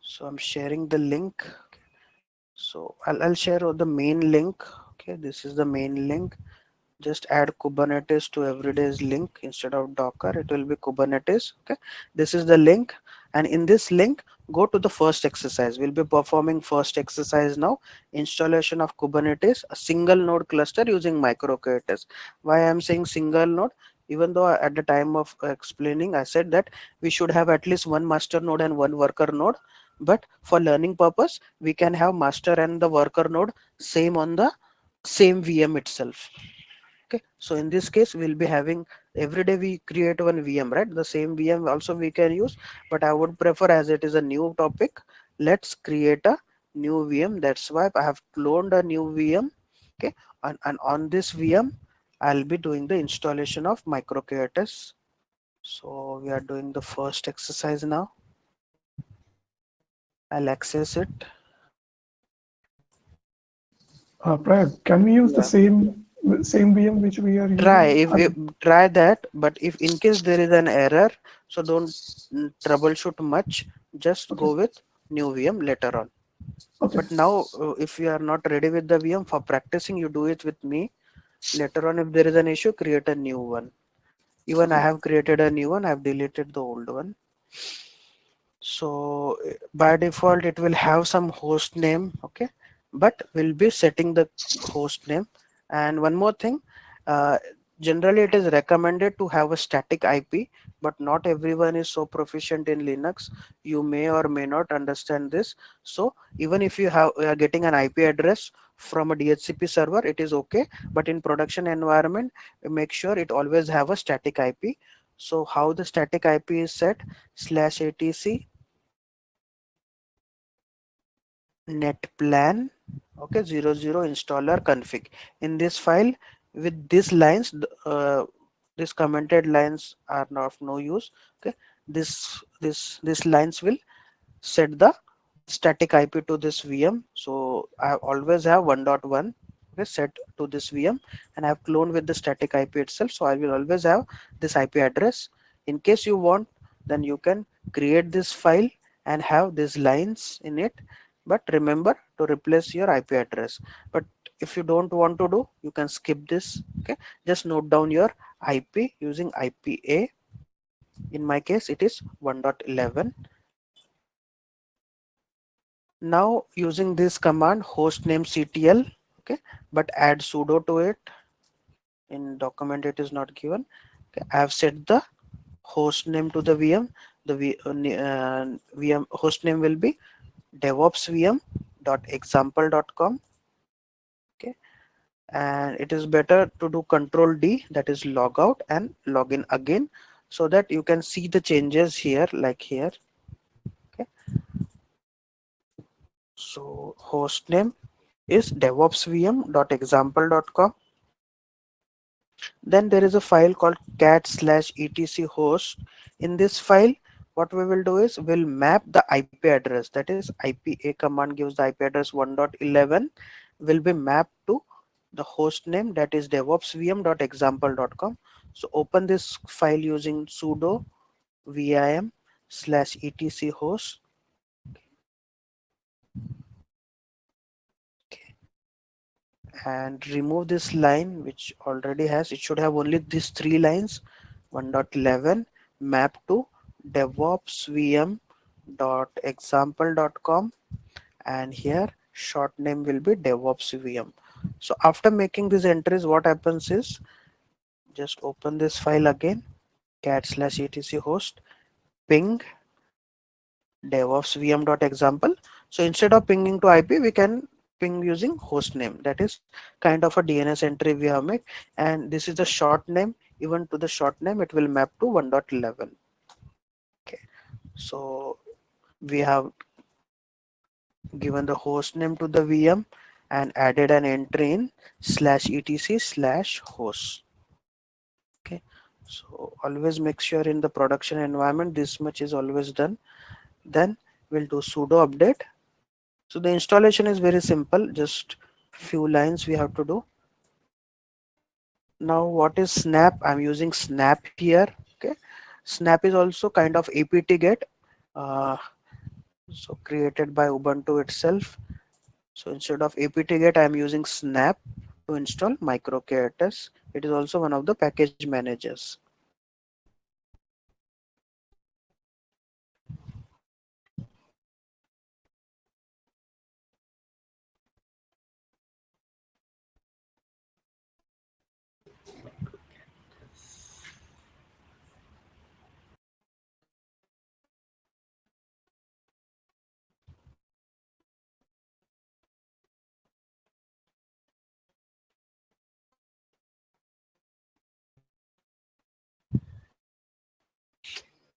So I'm sharing the link. So I'll share the main link. Okay, this is the main link. Just add Kubernetes to everyday's link. Instead of Docker, it will be Kubernetes. Okay, this is the link, and in this link, go to the first exercise. We'll be performing first exercise now. Installation of Kubernetes, a single node cluster using micro-K8s. Why I'm saying single node? Even though at the time of explaining, I said that we should have at least one master node and one worker node. But for learning purpose, we can have master and the worker node same on the same VM itself. Okay, so in this case we'll be having every day we create one VM, right? The same VM also we can use, but I would prefer, as it is a new topic, let's create a new VM. That's why I have cloned a new VM. Okay, and on this VM I'll be doing the installation of micro-K8s. So we are doing the first exercise now. I'll access it. Prayag, can we use the Yeah. same VM which we are Try using? if try that, but if in case there is an error, so don't troubleshoot much. Just Okay, go with new VM later on. okay, But now, if you are not ready with the VM for practicing, you do it with me. Later on, if there is an issue, create a new one. Even I okay, have created a new one. I've deleted the old one. So by default, it will have some host name. Okay, but we'll be setting the host name. And one more thing, uh, generally it is recommended to have a static IP, but not everyone is so proficient in Linux. You may or may not understand this. So even if you are getting an IP address from a DHCP server, it is okay. But in production environment, make sure it always have a static IP. So how the static IP is set? /etc netplan, okay, 00 installer config. In this file, with these lines, these commented lines are not of no use. Okay, this lines will set the static IP to this VM. So I always have 1.1, okay, set to this VM, and I have cloned with the static IP itself. So I will always have this IP address. In case you want, then you can create this file and have these lines in it. But remember to replace your IP address. But if you don't want to do, you can skip this. Okay, just note down your IP using IPA. In my case, it is 1.11. Now using this command hostname ctl, okay, but add sudo to it. In document it is not given. Okay, I have set the host name to the VM. The VM host name will be devopsvm.example.com. Okay, and it is better to do control D, that is log out and log in again, so that you can see the changes here, like here. Okay, so host name is devopsvm.example.com. Then there is a file called cat/etc host. In this file, what we will do is we'll map the IP address, that is IPA command gives the IP address 1.11 will be mapped to the host name, that is devopsvm.example.com. So open this file using sudo vim/etc host. Okay, and remove this line which already has, it should have only these three lines. 1.11 map to devopsvm.example.com, and here short name will be devopsvm. So after making these entries, what happens is just open this file again, cat/etc host, ping devopsvm.example. So instead of pinging to IP, we can ping using host name. That is kind of a DNS entry we have made, and this is the short name. Even to the short name, it will map to 1.11. Okay, so we have given the host name to the VM and added an entry in /etc/host. Okay, so always make sure in the production environment this much is always done. Then we'll do sudo update. So the installation is very simple, just few lines we have to do. Now what is snap? I'm using snap here. Okay, snap is also kind of apt get. So created by Ubuntu itself. So instead of apt-get, I am using Snap to install micro-k8s. It is also one of the package managers.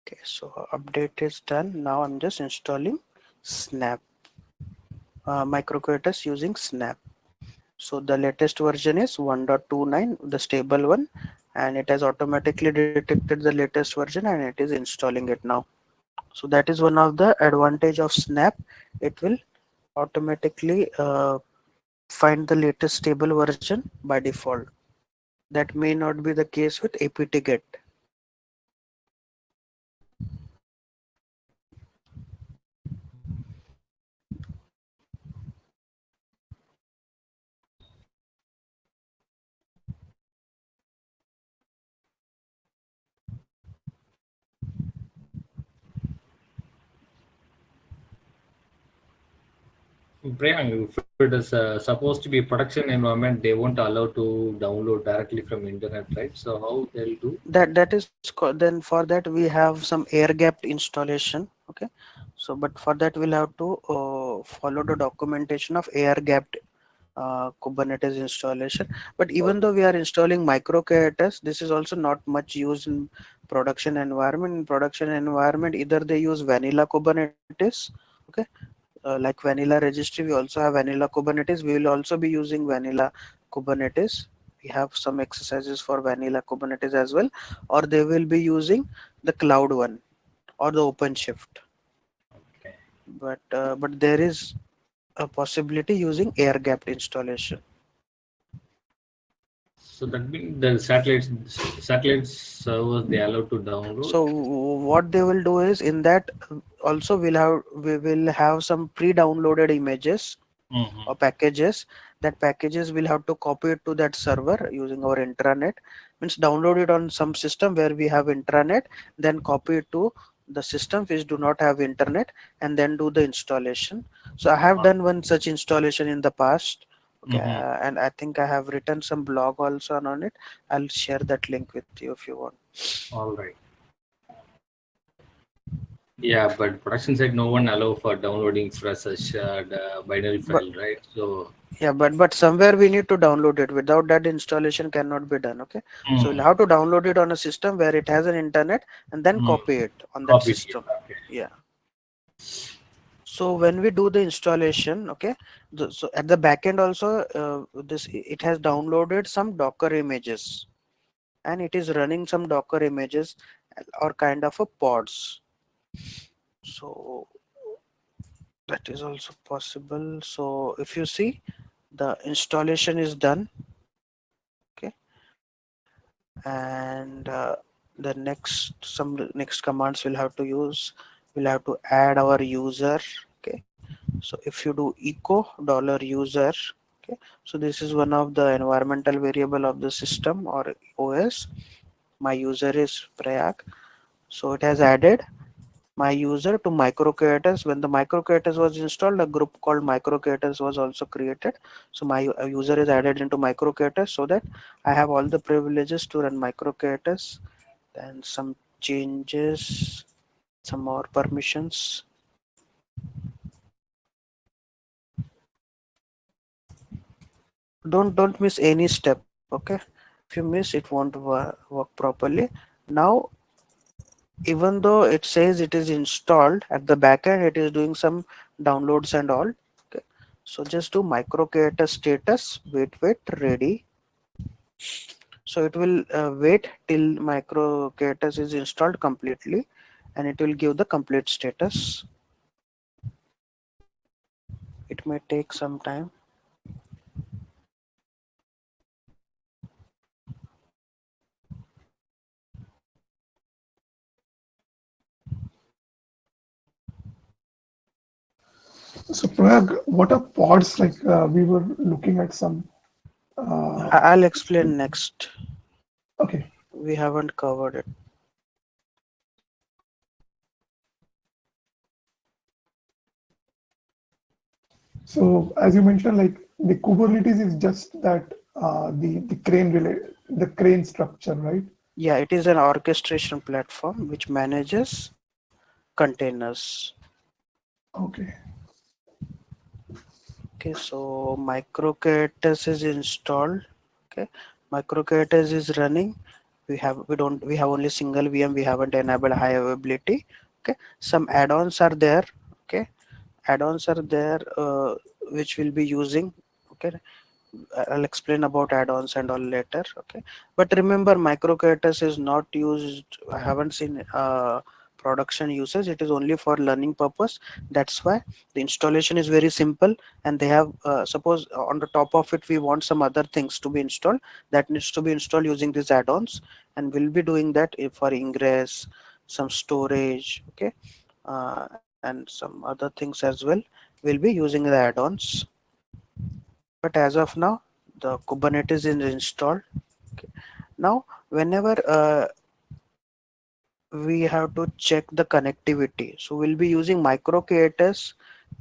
Okay, so update is done. Now I'm just installing Snap, micro-k8s using Snap. So the latest version is 1.29, the stable one, and it has automatically detected the latest version and it is installing it now. So that is one of the advantage of Snap. It will automatically find the latest stable version by default. That may not be the case with apt-get. Priyank, if it is supposed to be production environment, they won't allow to download directly from internet, right? So how they'll do? Then for that we have some air gapped installation. Okay, so but for that we'll have to follow the documentation of air gapped Kubernetes installation. But even though we are installing micro-k8s, this is also not much used in production environment. In production environment, either they use vanilla Kubernetes, okay, like vanilla registry. We also have vanilla Kubernetes. We will also be using vanilla Kubernetes. We have some exercises for vanilla Kubernetes as well, or they will be using the cloud one or the OpenShift. Okay. But there is a possibility using air gapped installation. So that means the satellite servers they allowed to download. So what they will do is in that also we will have some pre-downloaded images Mm-hmm. or packages. That packages will have to copy it to that server using our intranet. Means download it on some system where we have intranet, then copy it to the systems which do not have internet, and then do the installation. So I have done one such installation in the past. Okay, Mm-hmm. and I think I have written some blog also on it. I'll share that link with you if you want. All right. Yeah, but production side, no one allow for downloading for a shared binary But file, right? So, yeah, but somewhere we need to download it. Without that, installation cannot be done. Okay, so mm, we'll have to download it on a system where it has an internet and then mm, copy it on that copy it. system. Okay. Yeah. So when we do the installation, okay, so at the back end also, this it has downloaded some Docker images and it is running some Docker images or kind of a pods. So that is also possible. So if you see, the installation is done. Okay, and the next commands we'll have to use, we'll have to add our user. Okay, so if you do echo $user, okay, so this is one of the environmental variable of the system or OS. My user is Prayag, so it has added my user to micro-k8s. When the micro-k8s was installed, a group called micro-k8s was also created. So my user is added into micro-k8s so that I have all the privileges to run micro-k8s. Then some changes, some more permissions. Don't miss any step. Okay, if you miss, it won't work properly. Now, even though it says it is installed, at the back end it is doing some downloads and all. Okay, so just do micro-k8s status, wait, ready. So it will wait till micro-k8s is installed completely and it will give the complete status. It may take some time. So Prag, what are pods like? We were looking at some. Uh, I'll explain next. okay, We haven't covered it. so as you mentioned, like the Kubernetes is just that the crane relay, the crane structure, right? Yeah, it is an orchestration platform which manages containers. Okay, Okay, so microcatus is installed. Okay, microcatus is running. We have only single VM. We haven't enabled high availability. Okay, some add-ons are there. Okay, add-ons are there which we'll be using. Okay, I'll explain about add-ons and all later. Okay, but remember, microcatus is not used. I haven't seen production usage. It is only for learning purpose. That's why the installation is very simple. And they have suppose on the top of it we want some other things to be installed. That needs to be installed using these add-ons, and we'll be doing that for ingress, some storage. Okay, and some other things as well. We'll be using the add-ons, but as of now the Kubernetes is installed. Okay. Now whenever we have to check the connectivity, so we'll be using microKTS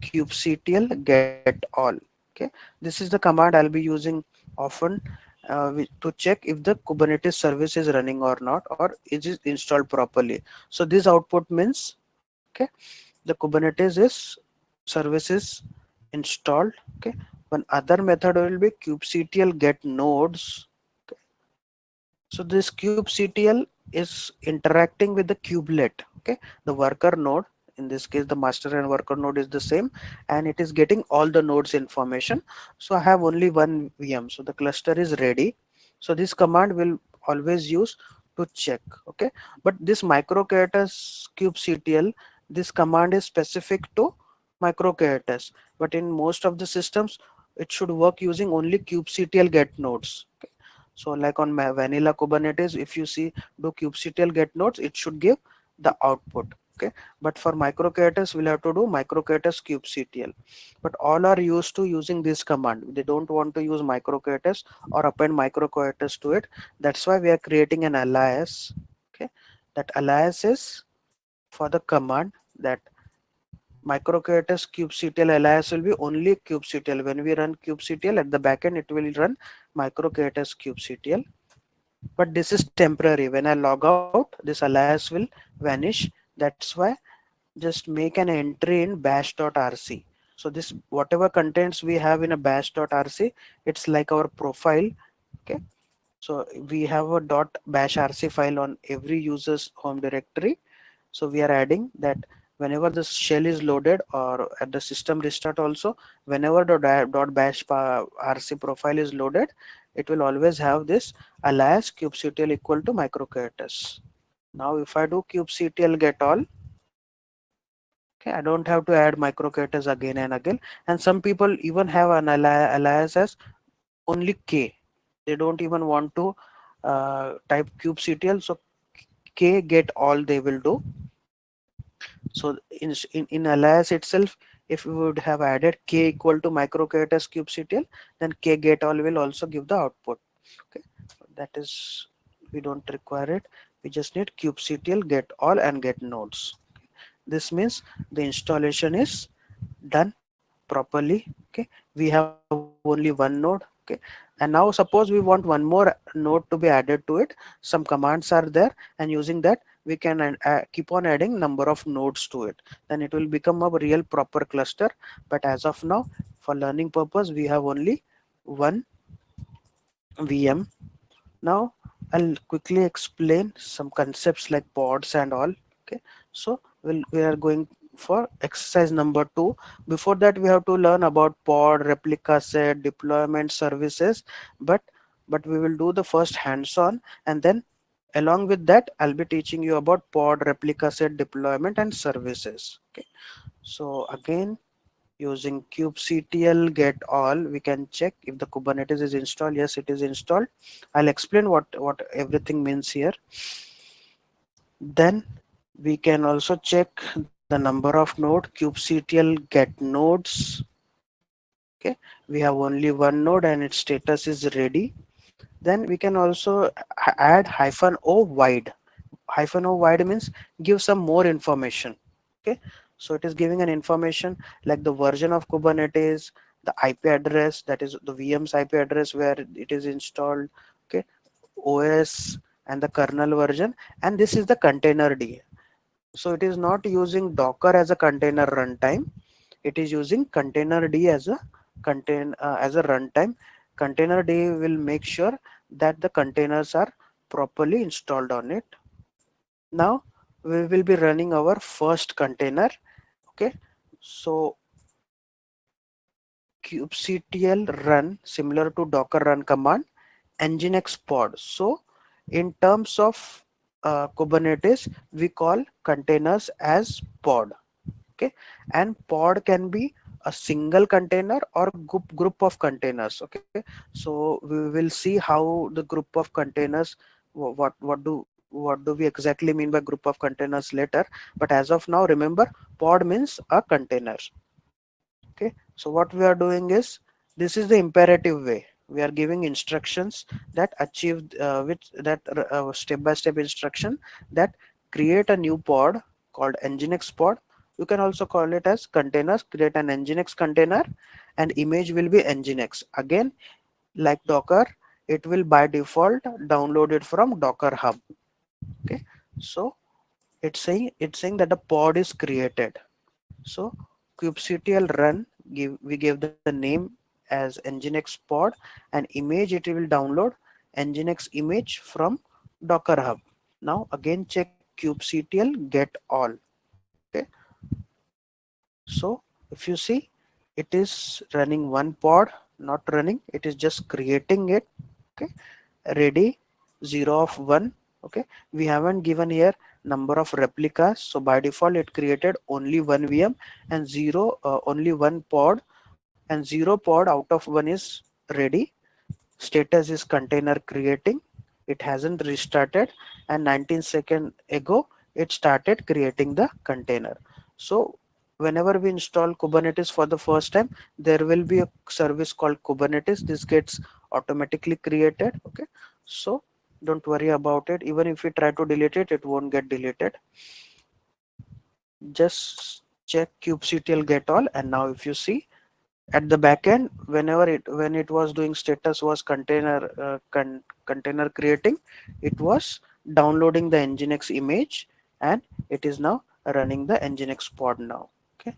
kubectl get all. Okay, this is the command I'll be using often to check if the Kubernetes service is running or not, or is it installed properly. So this output means, okay, the Kubernetes is services installed. Okay, one other method will be kubectl get nodes. Okay. So this kubectl is interacting with the kubelet. Okay, the worker node. In this case, the master and worker node is the same, and it is getting all the nodes information. So I have only one VM, so the cluster is ready. So this command will always use to check. Okay, but this microKTS kubectl, this command is specific to microKTS, but in most of the systems, it should work using only kubectl get nodes. Okay. So like on my vanilla Kubernetes, if you see do kubectl get nodes, it should give the output. Okay, but for microKTS, we'll have to do microKTS kubectl. But all are used to using this command. They don't want to use microKTS or append microKTS to it. That's why we are creating an alias. Okay, that alias is for the command that microKTS kubectl alias will be only kubectl. When we run kubectl at the backend, it will run microKTS kubectl. But this is temporary. When I log out, this alias will vanish. That's why just make an entry in bash.rc. So this whatever contents we have in a bash.rc, it's like our profile. Okay, so we have a bash rc file on every user's home directory. So we are adding that whenever the shell is loaded or at the system restart also, whenever the bash rc profile is loaded, it will always have this alias kubectl equal to microKTS. Now if I do kubectl get all, okay, I don't have to add microKTS again and again. And some people even have an alias as only K. They don't even want to type kubectl. So K get all they will do. So in alias itself, if we would have added K equal to microKTS kubectl, then K get all will also give the output. Okay, that is, we don't require it. We just need kubectl get all and get nodes. This means the installation is done properly. Okay, we have only one node. Okay, and now suppose we want one more node to be added to it. Some commands are there, and using that we can keep on adding number of nodes to it. Then it will become a real proper cluster. But as of now, for learning purpose, we have only one VM. Now I'll quickly explain some concepts like pods and all. Okay, so we are going for exercise number 2. Before that, we have to learn about pod, replica set, deployment services. But we will do the first hands-on, and then along with that, I'll be teaching you about pod, replica set, deployment, and services. Okay, so again, using kubectl get all, we can check if the Kubernetes is installed. Yes, it is installed. I'll explain what everything means here. Then we can also check the the number of node, kubectl get nodes. Okay, we have only one node and its status is ready. Then we can also add -o wide. -o wide means give some more information. Okay, so it is giving an information like the version of Kubernetes, the IP address, that is the VM's IP address where it is installed. Okay, OS and the kernel version, and this is the container D. So it is not using Docker as a container runtime. It is using container D as a as a runtime. Container D will make sure that the containers are properly installed on it. Now we will be running our first container. Okay, so kubectl run, similar to docker run command, nginx pod. So in terms of Kubernetes, we call containers as pod. Okay, and pod can be a single container or group of containers. Okay, so we will see how the group of containers, what do we exactly mean by group of containers later, but as of now remember, pod means a container. Okay, so what we are doing is, this is the imperative way. We are giving instructions that achieve which that step by step instruction that create a new pod called nginx pod. You can also call it as containers. Create an nginx container and image will be nginx. Again, like docker, it will by default download it from docker hub. Okay, so it's saying that the pod is created. So kubectl run, we gave the name as nginx pod, and image it will download nginx image from docker hub. Now again check kubectl get all. Okay, so if you see, it is running one pod, not running, it is just creating it. Okay, ready 0 of 1. Okay, we haven't given here number of replicas, so by default it created only one VM and 0 only one pod, and 0 pod out of 1 is ready. Status is container creating, it hasn't restarted, and 19 seconds ago it started creating the container. So whenever we install Kubernetes for the first time, there will be a service called Kubernetes. This gets automatically created. Okay, so don't worry about it. Even if we try to delete it, it won't get deleted. Just check kubectl get all, and now if you see at the back end, when it was doing status was container creating, it was downloading the nginx image, and it is now running the nginx pod now. Okay,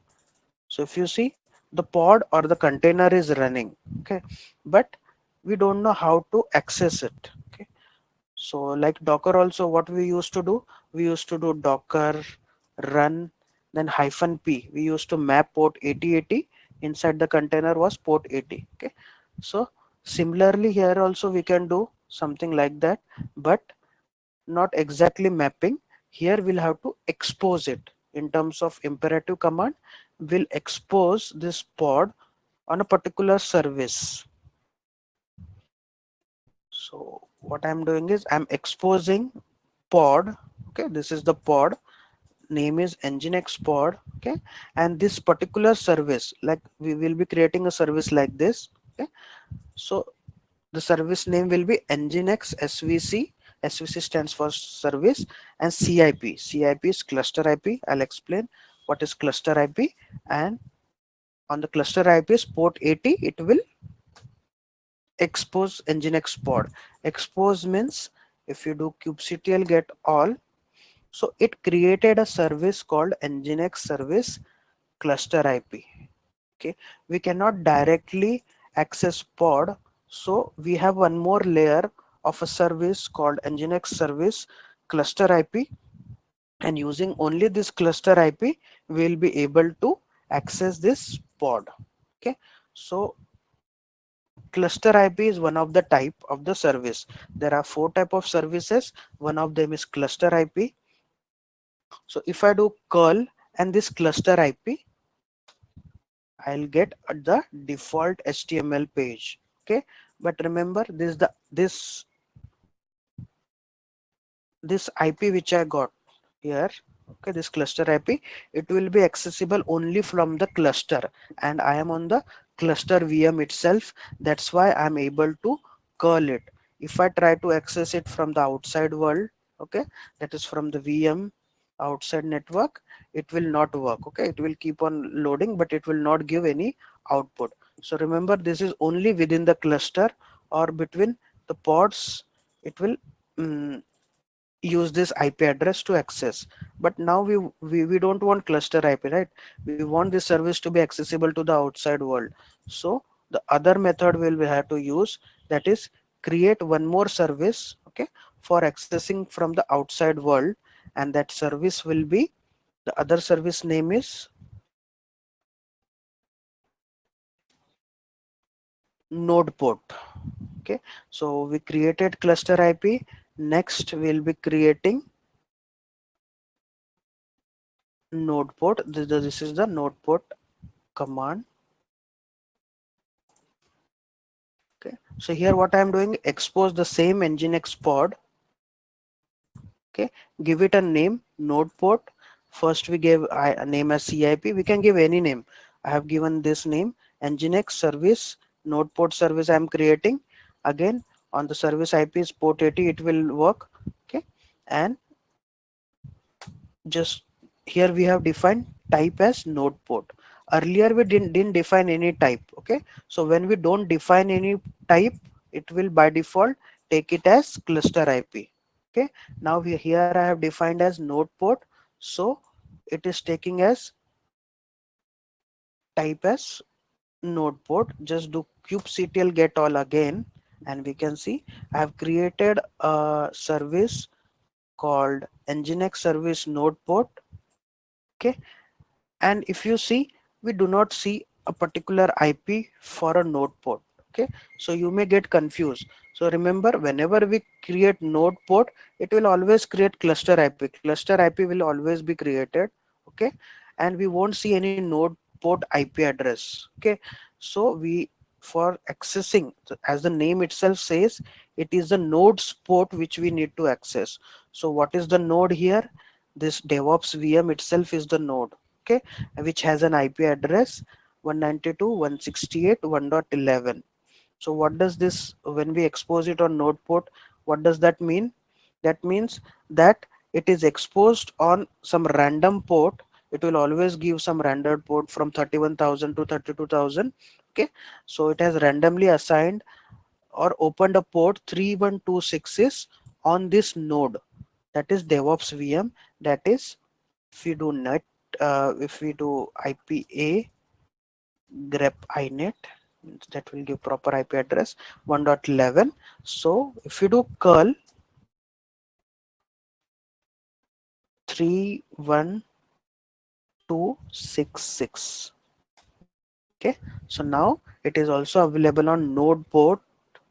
so if you see, the pod or the container is running. Okay, but we don't know how to access it. Okay, so like docker also, what we used to do, we used to do docker run, then -p. We used to map port 8080, inside the container was port 80. Okay, so similarly here also we can do something like that, but not exactly mapping. Here we'll have to expose it in terms of imperative command. Will expose this pod on a particular service. So what I'm doing is I'm exposing pod. Okay, this is the pod, name is nginx pod. Okay, and this particular service, like we will be creating a service like this. Okay, so the service name will be nginx svc. Svc stands for service, and cip is cluster ip. I'll explain what is cluster ip. And on the cluster ip is port 80, it will expose nginx pod. Expose means, if you do kubectl get all, so it created a service called nginx service cluster ip. Okay, we cannot directly access pod, so we have one more layer of a service called nginx service cluster ip, and using only this cluster ip we will be able to access this pod. Okay, so cluster ip is one of the type of the service. There are four type of services, one of them is cluster ip. So if I do curl and this cluster ip, I'll get the default html page. Okay, but remember, this ip which I got here, okay, this cluster IP, it will be accessible only from the cluster, and I am on the cluster VM itself. That's why I'm able to curl it. If I try to access it from the outside world, okay, that is from the VM outside network, it will not work. Okay, it will keep on loading, but it will not give any output. So remember, this is only within the cluster or between the pods. It will mm, use this IP address to access. But now we don't want cluster IP, right? We want this service to be accessible to the outside world. So the other method we have to use, that is create one more service, okay, for accessing from the outside world, and that service will be, the other service name is node port. Okay, so we created cluster IP. Next we'll be creating node port. This is the node port command. Okay, so here what I'm doing, expose the same nginx pod. Okay, give it a name, node port. First we gave a name as CIP. We can give any name. I have given this name, nginx service node port service I am creating. Again, on the service IP is port 80, it will work. Okay, and just here we have defined type as node port. Earlier we didn't define any type. Okay, so when we don't define any type, it will by default take it as cluster IP. Okay, now here I have defined as node port, so it is taking as type as node port. Just do kubectl get all again, and we can see I have created a service called nginx service node port. Okay, and if you see, we do not see a particular IP for a node port. Okay, so you may get confused. So remember, whenever we create node port, it will always create cluster IP. Cluster IP will always be created. Okay, and we won't see any node port IP address. Okay, so we, for accessing, as the name itself says, it is the node's port which we need to access. So what is the node here? This DevOps VM itself is the node. Okay, which has an IP address 192.168.1.11. So what does this, when we expose it on node port, what does that mean? That means that it is exposed on some random port. It will always give some random port from 31,000 to 32,000. Okay, so it has randomly assigned or opened a port 3126 on this node, that is DevOps VM. That is, if we do net, if we do IPA grep inet, that will give proper IP address 1.11. So if you do curl 31266, okay, so now it is also available on node port.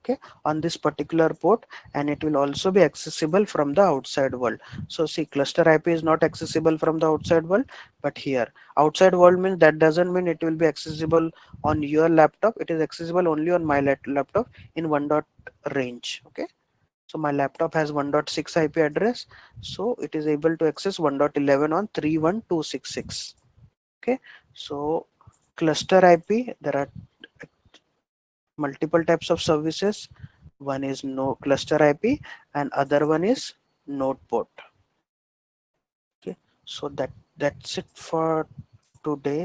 Okay, on this particular port, and it will also be accessible from the outside world. So see, cluster IP is not accessible from the outside world, but here outside world means, that doesn't mean it will be accessible on your laptop. It is accessible only on my laptop in 1 dot range. Okay, so my laptop has 1.6 IP address, so it is able to access 1.11 on 31266. Okay, so cluster IP, there are multiple types of services. One is no cluster IP, and other one is node port. Okay, so that's it for today.